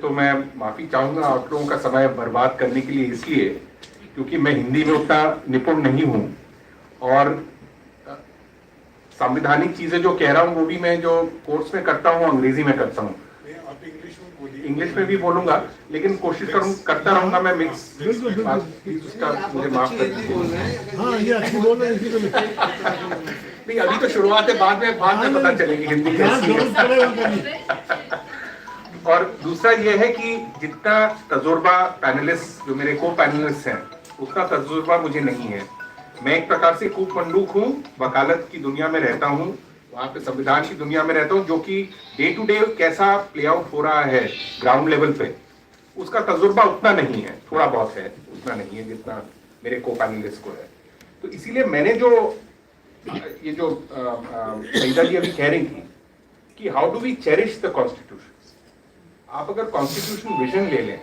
तो मैं माफी चाहूंगा आप लोगों का समय बर्बाद करने के लिए, इसलिए क्योंकि मैं हिंदी में उतना निपुण नहीं हूं और संवैधानिक चीजें जो कह रहा हूं वो भी मैं जो कोर्स में करता हूं अंग्रेजी में करता हूं। इंग्लिश में भी बोलूंगा, लेकिन कोशिश करता रहूंगा मैं मिक्स। प्लीज उसका मुझे माफ कर दीजिए। हाँ, ये अच्छी बोल रहे हैं। नहीं, अभी तो शुरुआत है, बाद में पता चलेगी हिंदी कैसी है। और दूसरा ये है कि जितना तजुर्बा पैनलिस्ट जो मेरे को पैनलिस्ट हैं उतना तजुर्बा मुझे नहीं है। मैं एक प्रकार से कूपमंडूक हूँ, वकालत की दुनिया में रहता हूँ, वहां पे संविधान की दुनिया में रहता हूँ, जो कि डे टू डे कैसा प्ले आउट हो रहा है ग्राउंड लेवल पे उसका तजुर्बा उतना नहीं है, थोड़ा बहुत है, उतना नहीं है जितना मेरे को पैनलिस्ट को है। तो इसीलिए मैंने जो ये जो सईदा जी अभी कह रही थी कि how do we cherish the constitution, आप अगर कॉन्स्टिट्यूशन विजन ले लें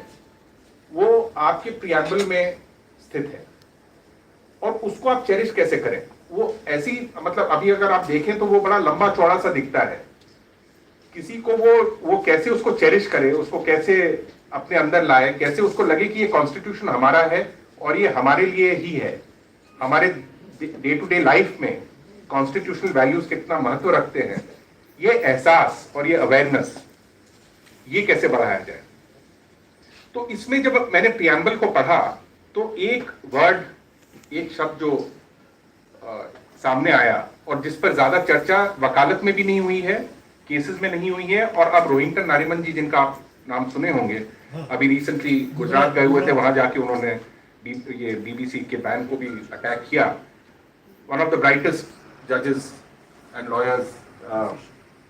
वो आपके प्रियम्बल में स्थित है और उसको आप चेरिश कैसे करें, वो ऐसी मतलब अभी अगर आप देखें तो वो बड़ा लंबा चौड़ा सा दिखता है। किसी को वो कैसे उसको चेरिश करे, उसको कैसे अपने अंदर लाए, कैसे उसको लगे कि ये कॉन्स्टिट्यूशन हमारा है और ये हमारे लिए ही है। हमारे डे टू डे लाइफ में कॉन्स्टिट्यूशनल वैल्यूज कितना महत्व रखते हैं, ये एहसास और ये अवेयरनेस ये कैसे बढ़ाया जाए। तो इसमें जब मैंने प्रियम्बल को पढ़ा तो एक वर्ड, एक शब्द जो सामने आया और जिस पर ज्यादा चर्चा वकालत में भी नहीं हुई है, केसेस में नहीं हुई है, और अब रोहिंटन नारिमन जी जिनका आप नाम सुने होंगे, अभी रिसेंटली गुजरात गए हुए थे, वहां जाके उन्होंने ये बीबीसी के बैन को भी अटैक किया। वन ऑफ द ब्राइटेस्ट जजेस and lawyers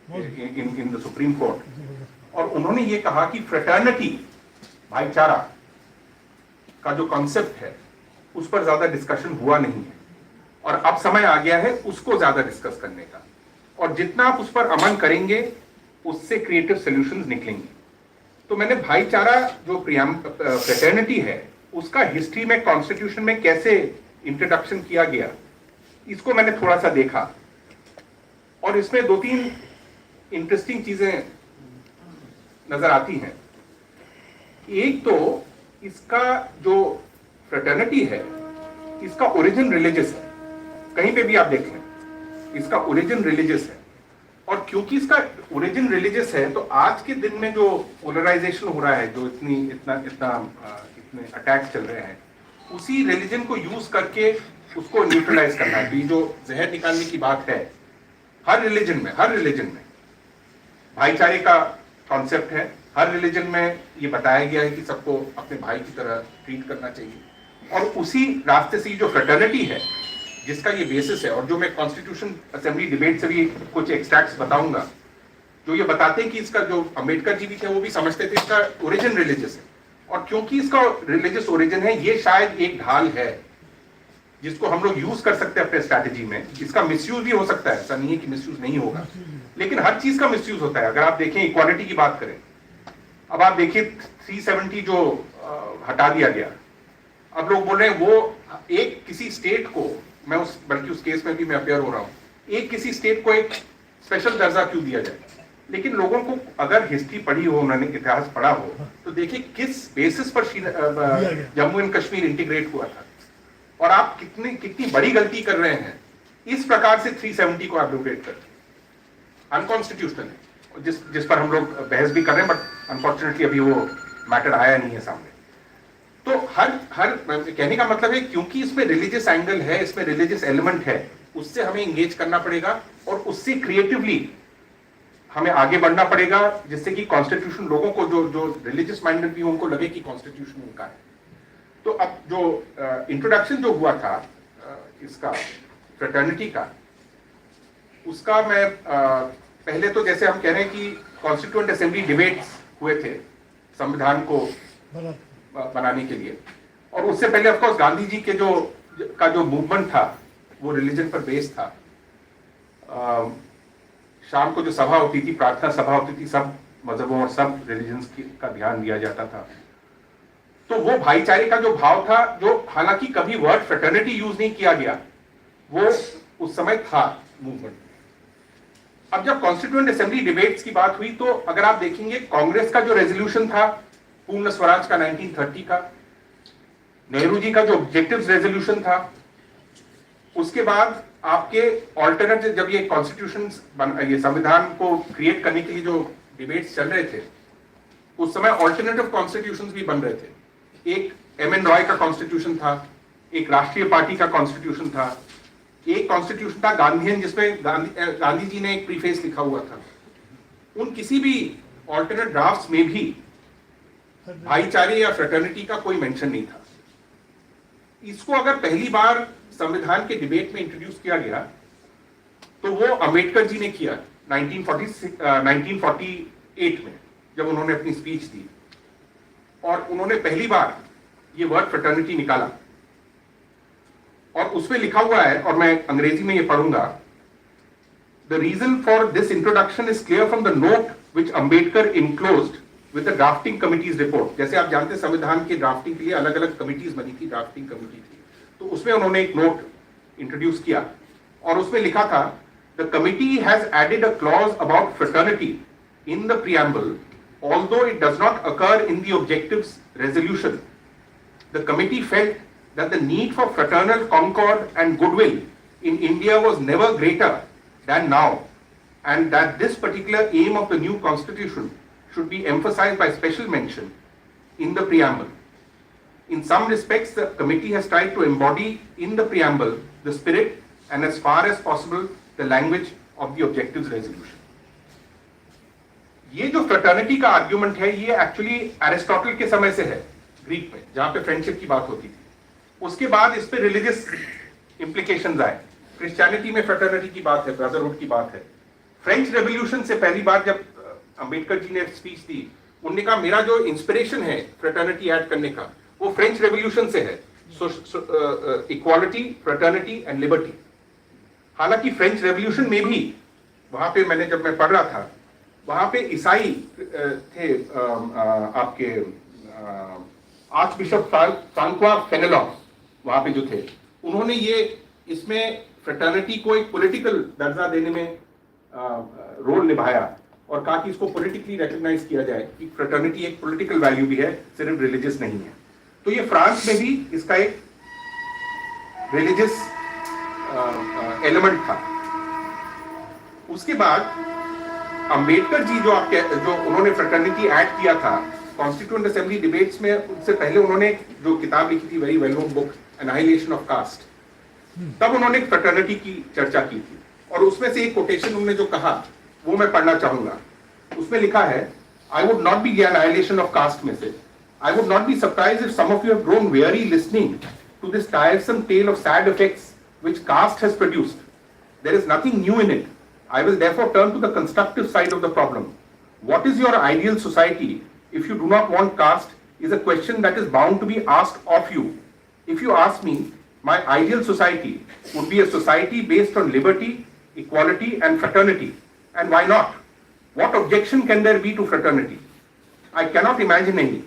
in the supreme court, और उन्होंने ये कहा कि फ्रेटर्निटी, भाईचारा का जो कॉन्सेप्ट है उस पर ज्यादा डिस्कशन हुआ नहीं है और अब समय आ गया है उसको ज्यादा डिस्कस करने का, और जितना आप उस पर अमल करेंगे उससे क्रिएटिव सॉल्यूशंस निकलेंगे। तो मैंने भाईचारा जो फ्रेटर्निटी है उसका हिस्ट्री में कॉन्स्टिट्यूशन में कैसे इंट्रोडक्शन किया गया, इसको मैंने थोड़ा सा देखा और इसमें दो तीन इंटरेस्टिंग चीजें नजर आती हैं। एक तो इसका जो फ्रेटर्निटी है इसका ओरिजिन रिलीजियस है, कहीं पे भी आप देख लें इसका ओरिजिन रिलीजियस है, और क्योंकि इसका ओरिजिन रिलीजियस है तो आज के दिन में जो पोलराइजेशन हो रहा है, जो इतने अटैक चल रहे हैं, उसी रिलीजन को यूज करके उसको न्यूट्रलाइज करना है। तो ये जो जहर निकालने की बात है, हर रिलीजन में भाईचारे का कॉन्सेप्ट है, हर रिलीजन में ये बताया गया है कि सबको अपने भाई की तरह ट्रीट करना चाहिए, और उसी रास्ते से जो फ्रेटर्निटी है जिसका ये बेसिस है, और जो मैं कॉन्स्टिट्यूशन असेंबली डिबेट से भी कुछ एक्सट्रैक्ट्स बताऊंगा जो ये बताते हैं कि इसका जो अंबेडकर जी भी थे वो भी समझते थे इसका ओरिजिन रिलीजियस है, और क्योंकि इसका रिलीजियस ओरिजिन है ये शायद एक ढाल है जिसको हम लोग यूज कर सकते हैं अपने स्ट्रैटेजी में। इसका मिसयूज भी हो सकता है, ऐसा नहीं है कि मिसयूज नहीं होगा, लेकिन हर चीज का मिसयूज होता है। अगर आप देखें इक्वालिटी की बात करें, अब आप देखिए 370 जो हटा दिया गया, अब लोग बोल रहे हैं वो एक किसी स्टेट को, मैं बल्कि उस केस में भी मैं अपेयर हो रहा हूं, एक किसी स्टेट को एक स्पेशल दर्जा क्यों दिया जाए। लेकिन लोगों को अगर हिस्ट्री पढ़ी हो, उन्होंने इतिहास पढ़ा हो, तो देखिए किस बेसिस पर जम्मू एंड कश्मीर इंटीग्रेट हुआ था, और आप कितनी बड़ी गलती कर रहे हैं इस प्रकार से 370 को एब्रोगेट करके। अनकॉन्स्टिट्यूशनल है, जिस पर हम लोग बहस भी कर रहे हैं, बट अनफॉर्चुनेटली अभी वो मैटर आया नहीं है सामने। तो हर कहने का मतलब है क्योंकि इसमें रिलीजियस एंगल है, इसमें रिलीजियस एलिमेंट है, उससे हमें इंगेज करना पड़ेगा और उससे क्रिएटिवली हमें आगे बढ़ना पड़ेगा, जिससे कि कॉन्स्टिट्यूशन लोगों को जो रिलीजियस माइंडेड भी उनको लगे कि कॉन्स्टिट्यूशन उनका है। तो अब जो इंट्रोडक्शन जो हुआ था इसका फ्रेटर्निटी का, उसका मैं पहले तो जैसे हम कह रहे हैं कि कॉन्स्टिट्यूएंट असेंबली डिबेट्स हुए थे संविधान को बनाने के लिए, और उससे पहले ऑफकोर्स गांधी जी के जो मूवमेंट था वो रिलीजन पर बेस्ड था। शाम को जो सभा होती थी, प्रार्थना सभा होती थी, सब मजहबों और सब रिलीजन्स का ध्यान दिया जाता था। तो वो भाईचारे का जो भाव था, जो हालांकि कभी वर्ड फ्रेटर्निटी यूज नहीं किया गया, वो उस समय था मूवमेंट। अब जब कॉन्स्टिट्यूएंट असेंबली डिबेट्स की बात हुई तो अगर आप देखेंगे कांग्रेस का जो रेजोल्यूशन था पूर्ण स्वराज का 1930 का, नेहरू जी का जो ऑब्जेक्टिव्स रेजोल्यूशन था, उसके बाद आपके ऑल्टरनेटिव, जब ये कॉन्स्टिट्यूशन ये संविधान को क्रिएट करने के लिए जो डिबेट्स चल रहे थे, उस समय ऑल्टरनेटिव कॉन्स्टिट्यूशंस भी बन रहे थे। एक एम.एन. रॉय का कॉन्स्टिट्यूशन था, एक राष्ट्रीय पार्टी का कॉन्स्टिट्यूशन था, एक कॉन्स्टिट्यूशन था गांधीयन जिसमें गांधी जी ने एक प्रीफेस लिखा हुआ था। उन किसी भी ऑल्टरनेट ड्राफ्ट्स में भी भाईचारे या फ्रेटर्निटी का कोई मेंशन नहीं था। इसको अगर पहली बार संविधान के डिबेट में इंट्रोड्यूस किया गया तो वो अंबेडकर जी ने किया 1948 में, जब उन्होंने अपनी स्पीच दी और उन्होंने पहली बार ये वर्ड फ्रेटर्निटी निकाला। और उसमें लिखा हुआ है, और मैं अंग्रेजी में ये पढ़ूंगा, the reason for this introduction is clear from the note which Ambedkar enclosed with the drafting committee's report. जैसे आप जानते हैं संविधान की ड्राफ्टिंग के लिए अलग अलग कमिटीज बनी थी, ड्राफ्टिंग कमिटी थी, तो उसमें उन्होंने एक नोट इंट्रोड्यूस किया और उसमें लिखा था, the committee has added a clause about fraternity in the preamble, although it does not occur in the objectives resolution. The committee felt that the need for fraternal concord and goodwill in India was never greater than now, and that this particular aim of the new constitution should be emphasized by special mention in the preamble. In some respects, the committee has tried to embody in the preamble the spirit and as far as possible the language of the objectives resolution. ये जो fraternity का argument है, ये actually Aristotle के समय से है Greek में, जहां पे फ्रेंडशिप की बात होती थी। उसके बाद इस पे रिलीजियस इंप्लीकेशंस आए। क्रिश्चियनिटी में फ्रेटर्निटी की बात है, ब्रदरहुड की बात है। फ्रेंच रेवोल्यूशन से पहली बार जब अंबेडकर जी ने स्पीच दी, उन्होंने कहा मेरा जो इंस्पिरेशन है फ्रेटर्निटी ऐड करने का, वो फ्रेंच रेवोल्यूशन से है, इक्वालिटी, फ्रेटर्निटी एंड लिबर्टी। हालांकि फ्रेंच रेवोल्यूशन में भी, वहां पे मैंने जब मैं पढ़ रहा था, वहां पे ईसाई थे, आपके आर्च बिशप फ्रांकोis फेनेलॉन वहां पे जो थे, उन्होंने ये इसमें फ्रेटर्निटी को एक पॉलिटिकल दर्जा देने में रोल निभाया और कहा कि इसको पॉलिटिकली रिकॉग्नाइज किया जाए कि फ्रेटर्निटी एक पॉलिटिकल वैल्यू भी है, सिर्फ रिलीजियस नहीं है। तो ये फ्रांस में भी इसका एक रिलीजियस एलिमेंट था। उसके बाद अंबेडकर जी जो उन्होंने फ्रेटर्निटी ऐड किया था कॉन्स्टिट्यूएंट असेंबली डिबेट्स में, उससे पहले उन्होंने जो किताब लिखी थी, very well known book, annihilation of caste, तब उन्होंने फ्रेटर्निटी की चर्चा की थी और उसमें से एक कोटेशन उन्होंने जो कहा वो मैं पढ़ना चाहूंगा। उसमें लिखा है, I would not be annihilation of caste message, I would not be surprised if some of you have grown weary listening to this tiresome tale of sad effects which caste has produced. There is nothing new in it. I will therefore turn to the constructive side of the problem. What is your ideal society if you do not want caste is a question that is bound to be asked of you. If you ask me, my ideal society would be a society based on liberty, equality and fraternity. And why not? What objection can there be to fraternity? I cannot imagine any.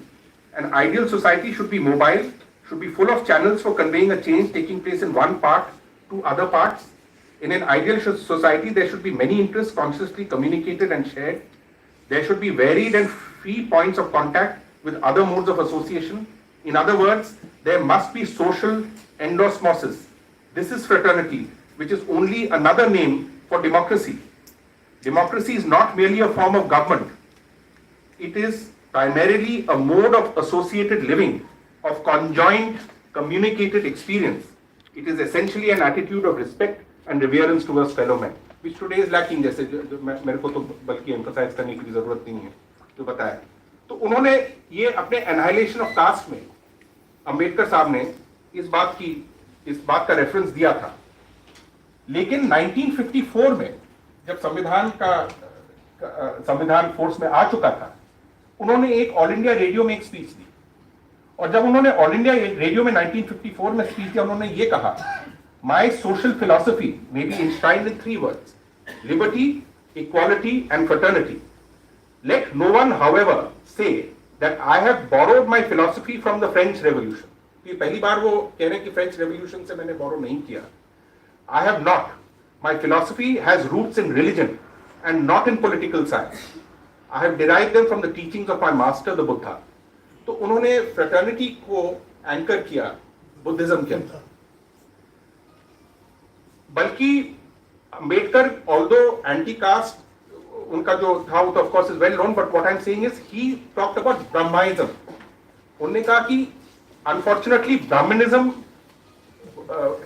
An ideal society should be mobile, should be full of channels for conveying a change taking place in one part to other parts. In an ideal society, there should be many interests consciously communicated and shared. There should be varied and free points of contact with other modes of association. In other words, there must be social endosmosis. This is fraternity, which is only another name for democracy. Democracy is not merely a form of government. It is primarily a mode of associated living, of conjoined communicated experience. It is essentially an attitude of respect and reverence towards fellow men, which today is lacking, जैसे जो मेरे को तो बल्कि emphasise करने की जरूरत नहीं है, जो बताया। तो उन्होंने ये अपने एनाहिलेशन ऑफ कास्ट में अंबेडकर साहब ने इस बात का रेफरेंस दिया था। लेकिन 1954 में जब संविधान फोर्स में आ चुका था, उन्होंने एक ऑल इंडिया रेडियो में एक स्पीच दी और जब उन्होंने ऑल इंडिया रेडियो में 1954 में स्पीच दिया, उन्होंने ये कहा, My social philosophy may be enshrined in 3 words: liberty, equality, and fraternity. Let no one, however, say that I have borrowed my philosophy from the French Revolution. ये पहली बार वो कह रहे हैं कि फ्रेंच रेवोल्यूशन से मैंने बोरो नहीं किया। I have not. My philosophy has roots in religion and not in political science. I have derived them from the teachings of my master, the Buddha. तो उन्होंने फ्रेटर्निटी को एंकर किया बुद्धिज्म के अंदर। बल्कि अंबेडकर ऑल्दो एंटी कास्ट उनका जो था वो तो of course is well known, but what I am saying is he talked about Brahmaism. उन्होंने कहा कि अनफॉर्चुनेटली ब्राह्मणिज्म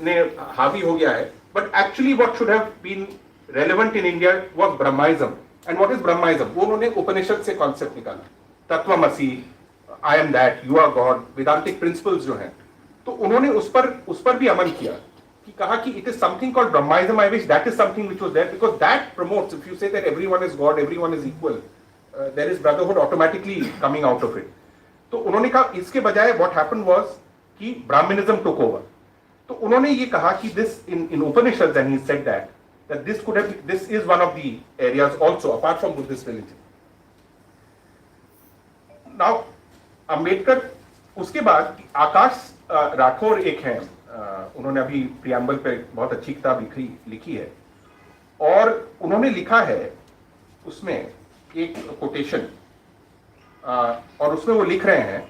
ने हावी हो गया है, but actually what should have been relevant in India was Brahmaism. And what is Brahmaism? वो उन्होंने उपनिषद से कॉन्सेप्ट निकाला, तत्वमसि, I am that, you are God, Vedantic principles जो हैं, तो उन्होंने उस पर भी अमल किया कि कहा कि it is something called Brahmaism. I wish that is something which was there, because that promotes, if you say that everyone is God, everyone is equal, there is brotherhood automatically coming out of it. तो उन्होंने कहा इसके बजाय what happened was कि Brahminism took over. तो उन्होंने ये कहा कि this in Upanishads, and he said that this is one of the areas also apart from Buddhist religion. Now Ambedkar, उसके बाद आकाश राठौर एक हैं, उन्होंने अभी प्रियम्बल पे बहुत अच्छी किताब लिखी है, और उन्होंने लिखा है उसमें एक कोटेशन, और उसमें वो लिख रहे हैं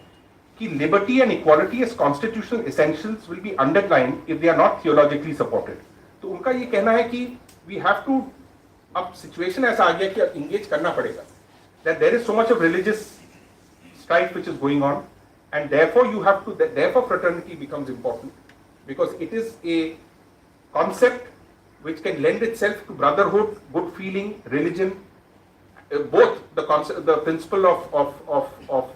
कि liberty and equality as constitutional essentials will be underlined if they are not theologically supported. तो उनका ये कहना है कि वी हैव टू, अब सिचुएशन ऐसा आ गया कि अब इंगेज करना पड़ेगा, that there is so much of religious strife which is going on, and therefore you have to, therefore fraternity becomes important, because it is a concept which can lend itself to brotherhood, good feeling, religion, both the concept, the principle of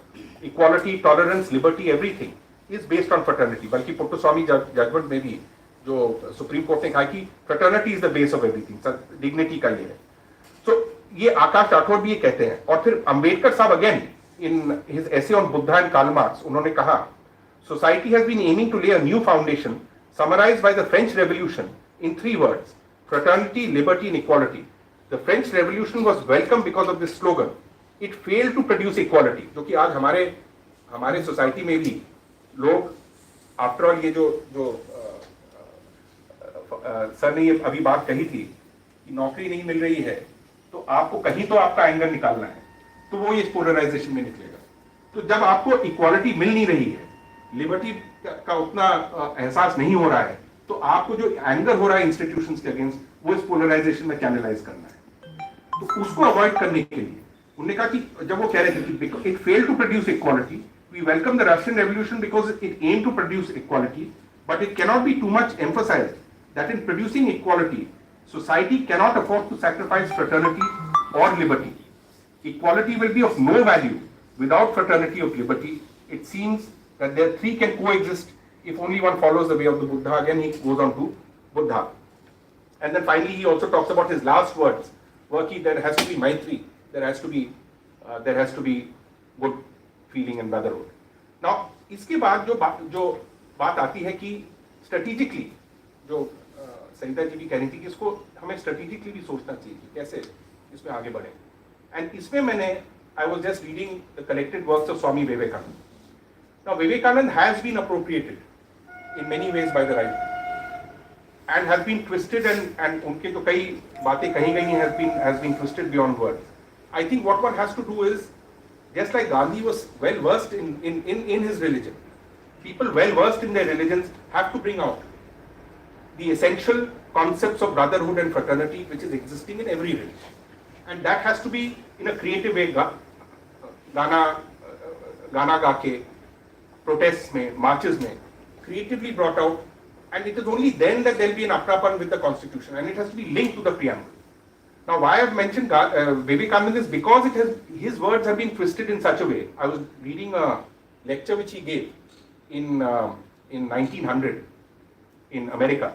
equality, tolerance, liberty, everything is based on fraternity. बल्कि Puttaswamy judgement में भी जो supreme court ने कहा कि fraternity is the base of everything, dignity का ये है। तो ये आकाश राठौर भी ये कहते हैं। और फिर अंबेडकर साहब again in his essay on Buddha and Karl Marx, उन्होंने कहा, society has been aiming to lay a new foundation summarized by the French Revolution in 3 words: fraternity, liberty and equality. The French Revolution was welcome because of this slogan. It failed to produce equality, जो कि आज हमारे society में भी लोग, after all ये जो sir ने ये अभी बात कही थी कि नौकरी नहीं मिल रही है तो आपको कहीं तो आपका एंगर निकालना है, तो वो इस पोलराइजेशन में निकलेगा। तो जब आपको इक्वालिटी मिल नहीं रही है, लिबर्टी का उतना एहसास नहीं हो रहा है, तो आपको जो एंगर हो रहा है इंस्टीट्यूशंस के अगेंस्ट, वो इस पोलराइजेशन में चैनलाइज करना है। तो उसको अवॉइड करने के लिए उन्होंने कहा कि जब वो कह रहे थे कि it failed to produce equality, we welcome the Russian revolution because it aim to produce equality, but it cannot be too much emphasised that in producing equality society cannot afford to sacrifice fraternity or liberty. Equality will be of no value without fraternity or liberty. It seems that their 3 can coexist if only one follows the way of the Buddha. Again, he goes on to Buddha. And then finally, he also talks about his last words. Worki, there has to be maitri, there has to be good feeling and brotherhood. Now, इसके बाद जो बात आती है कि strategically, जो सरिता जी भी कह रही थी कि इसको हमें स्ट्रेटेजिकली भी सोचना चाहिए कि कैसे इसमें आगे बढ़े। एंड इसमें मैंने, I was just reading the collected works of Swami Vivekananda. Now Vivekananda has been appropriated in many ways by the right and has been twisted, and उनके तो कई बातें कही गई has been twisted beyond words. I think what one has to do is, just like Gandhi was well versed in his religion, people well versed in their religions have to bring out the essential concepts of brotherhood and fraternity which is existing in every religion, and that has to be in a creative way, गाना गा के, protests में, marches में, creatively brought out, and it is only then that there will be an apnapan with the constitution, and it has to be linked to the preamble. Now, why I have mentioned Vivekananda is because his words have been twisted in such a way. I was reading a lecture which he gave in 1900 in America,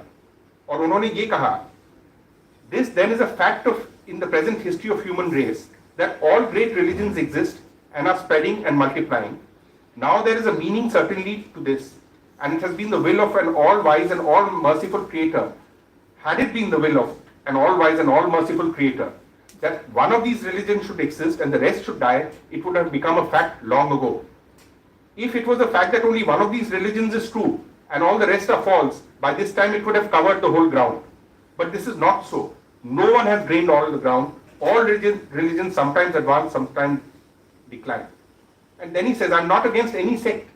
और उन्होंने ये कहा, this then is a fact of in the present history of human race that all great religions exist and are spreading and multiplying. Now there is a meaning certainly to this, and it has been the will of an all-wise and all-merciful Creator. Had it been the will of an all-wise and all-merciful Creator that one of these religions should exist and the rest should die, it would have become a fact long ago. If it was a fact that only one of these religions is true and all the rest are false, by this time it would have covered the whole ground. But this is not so. No one has drained all the ground. All religions sometimes advance, sometimes decline. And then he says, I'm not against any sect.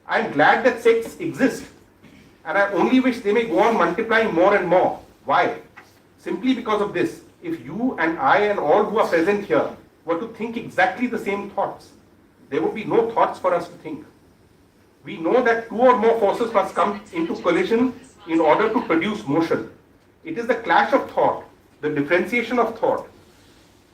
I'm glad that sects exist. And I only wish they may go on multiplying more and more. Why? Simply because of this. If you and I and all who are present here were to think exactly the same thoughts, there would be no thoughts for us to think. We know that two or more forces must come into collision in order to produce motion. It is the clash of thought, the differentiation of thought,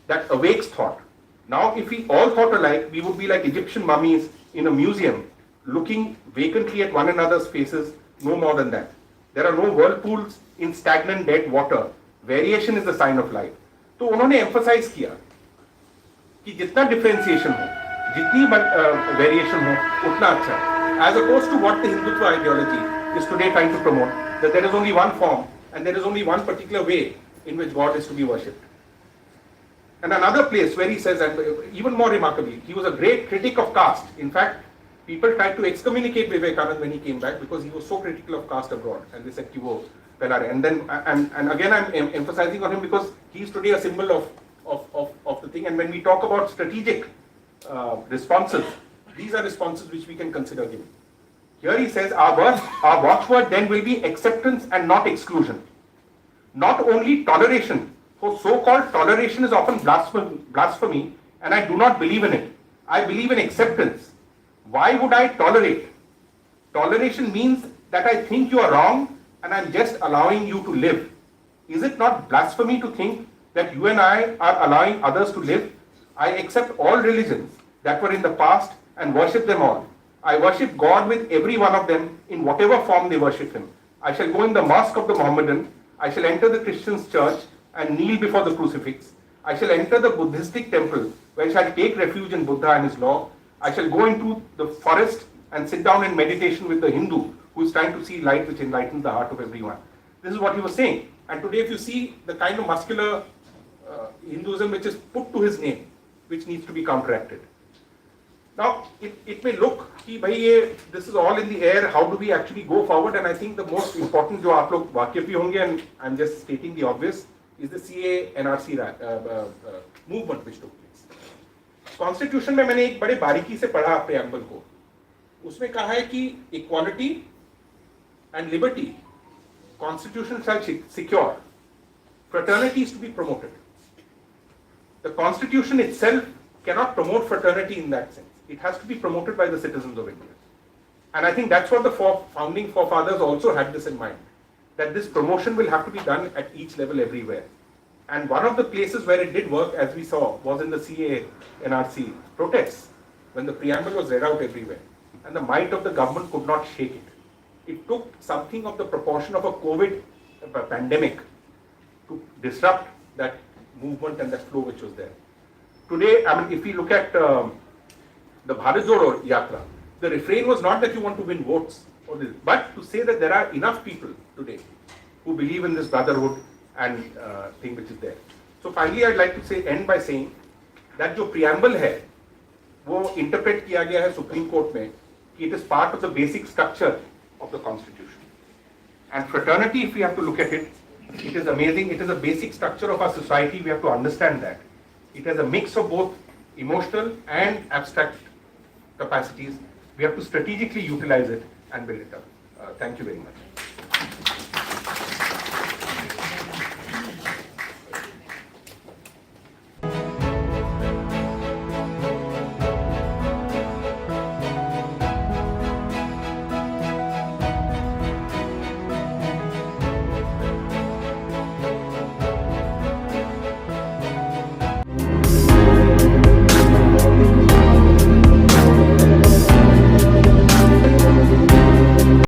that awakes thought. Now, if we all thought alike, we would be like Egyptian mummies in a museum, looking vacantly at one another's faces, no more than that. There are no whirlpools in stagnant dead water. Variation is the sign of life. तो उन्होंने emphasize किया कि जितना differentiation हो, जितनी variation हो, उतना अच्छा है. As opposed to what the Hindutva ideology is today trying to promote, that there is only one form and there is only one particular way in which God is to be worshipped. And another place where he says, and even more remarkably, he was a great critic of caste. In fact, people tried to excommunicate Vivekananda when he came back because he was so critical of caste abroad. And they said, Kivo, Pelare. And then, and again, I'm emphasizing on him because he is today a symbol of the thing. And when we talk about strategic responses, these are responses which we can consider giving. Here he says, our watchword then will be acceptance and not exclusion. Not only toleration, for so-called toleration is often blasphemy, and I do not believe in it. I believe in acceptance. Why would I tolerate? Toleration means that I think you are wrong and I'm just allowing you to live. Is it not blasphemy to think that you and I are allowing others to live? I accept all religions that were in the past and worship them all. I worship God with every one of them in whatever form they worship Him. I shall go in the mosque of the Mohammedan. I shall enter the Christian's church and kneel before the crucifix. I shall enter the Buddhistic temple where I shall take refuge in Buddha and his law. I shall go into the forest and sit down in meditation with the Hindu who is trying to see light which enlightens the heart of everyone. This is what he was saying. And today if you see the kind of muscular Hinduism which is put to his name, which needs to be counteracted. Now, it may look कि भाई ये this is all in the air. How do we actually go forward? And I think the most important जो आप लोग वाकिफ भी होंगे, and I'm just stating the obvious, is the CA NRC movement which took place. Constitution में मैंने एक बड़े बारीकी से पढ़ा preamble को. उसमें कहा है कि equality and liberty, Constitution shall secure. Fraternity is to be promoted. The Constitution itself cannot promote fraternity in that sense. It has to be promoted by the citizens of India. And I think that's what the founding forefathers also had this in mind, that this promotion will have to be done at each level everywhere. And one of the places where it did work, as we saw, was in the CA NRC protests, when the preamble was read out everywhere. And the might of the government could not shake it. It took something of the proportion of a COVID pandemic to disrupt that movement and that flow which was there. Today, I mean, if we look at the Bharat Jodo Yatra, the refrain was not that you want to win votes, but to say that there are enough people today who believe in this brotherhood and thing which is there. So finally, I'd like to say, end by saying that जो preamble है, वो interpret किया गया है Supreme Court में कि it is part of the basic structure of the Constitution. And fraternity, if we have to look at it, it is amazing. It is a basic structure of our society. We have to understand that. It has a mix of both emotional and abstract capacities. We have to strategically utilize it and build it up. Thank you very much.